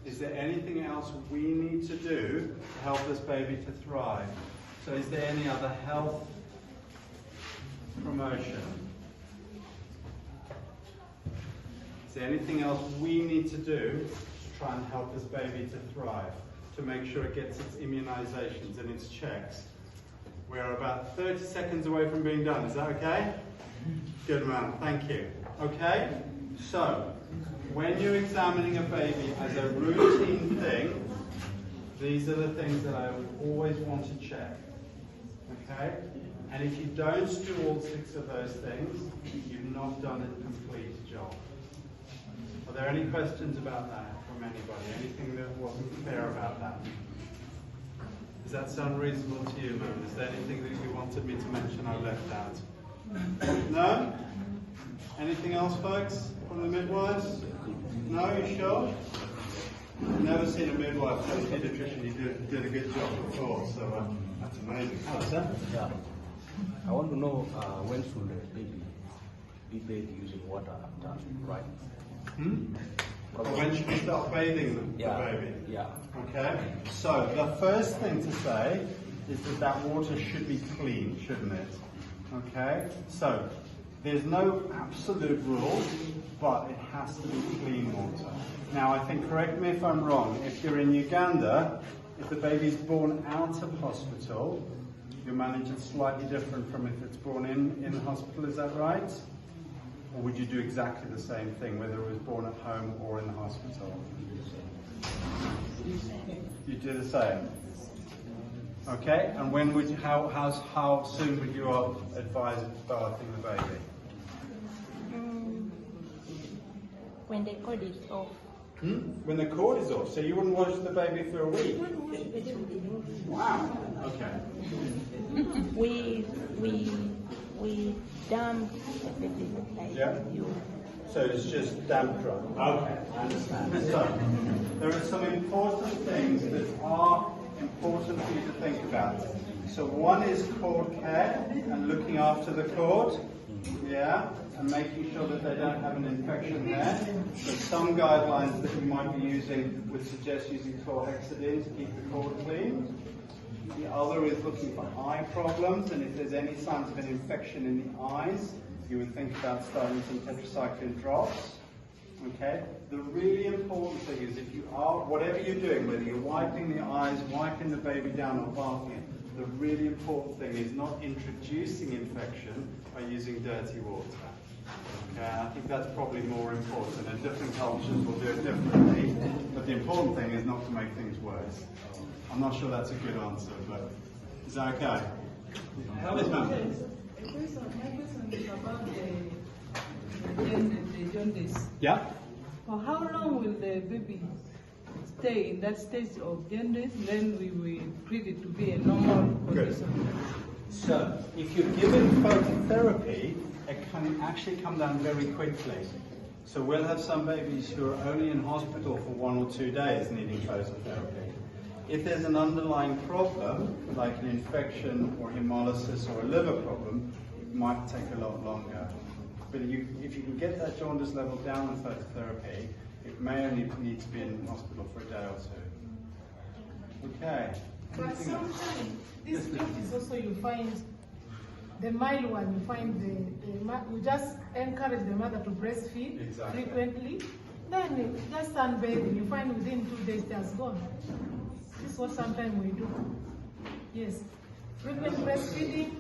Is there anything else we need to do to help this baby to thrive? So is there any other health promotion? Is there anything else we need to do to try and help this baby to thrive? To make sure it gets its immunizations and its checks? We're about 30 seconds away from being done. Is that okay? Good man, thank you. Okay, so when you're examining a baby as a routine thing, these are the things that I always want to check. Okay? And if you don't do all 6 of those things, you've not done a complete job. Are there any questions about that from anybody? Anything that wasn't fair about that? Does that sound reasonable to you, ma'am? Is there anything that you wanted me to mention I left out? No? Anything else, folks, from the midwives? No, you sure? I've never seen a midwife tell a pediatrician he did a good job before, so that's amazing. Oh, sir? Yeah. I want to know when should the baby be bathed using water after, right? When should we start bathing the baby? Yeah. Okay, so the first thing to say is that water should be clean, shouldn't it? Okay, so there's no absolute rule, but it has to be clean water. Now I think, correct me if I'm wrong, if you're in Uganda, if the baby's born out of hospital, you manage it slightly different from if it's born in the hospital, is that right? Or would you do exactly the same thing, whether it was born at home or in the hospital? You do the same. Okay, and when would you, how soon would you advise bathing the baby? When the cord is off. When the cord is off, so you wouldn't wash the baby for a week? Wow. Okay. We dump everything like you. So it's just damp dry. Okay, I understand. So there are some important things that are important for you to think about. So one is cord care and looking after the cord, and making sure that they don't have an infection there. So some guidelines that you might be using would suggest using chlorhexidine to keep the cord clean. The other is looking for eye problems, and if there's any signs of an infection in the eyes, you would think about starting some tetracycline drops. Okay? The really important thing is if you are, whatever you're doing, whether you're wiping the eyes, wiping the baby down or bathing it, the really important thing is not introducing infection by using dirty water. Okay? I think that's probably more important, and different cultures will do it differently, but the important thing is not to make things worse. I'm not sure that's a good answer, but is that okay? Yes, ma'am. My question is about the jaundice. Yeah? For how long will the baby stay in that stage of jaundice? Then we will treat it to be a normal condition. So, if you're given phototherapy, it can actually come down very quickly. So we'll have some babies who are only in hospital for 1 or 2 days needing phototherapy. If there's an underlying problem, like an infection or hemolysis or a liver problem, it might take a lot longer. But if you can get that jaundice level down with phototherapy, it may only need to be in hospital for a day or 2. Okay. But sometimes this jaundice also you find the mild one, you find you just encourage the mother to breastfeed frequently. Then just sunbathing, you find within 2 days it has gone. This is what sometimes we do. Yes. Frequent breastfeeding,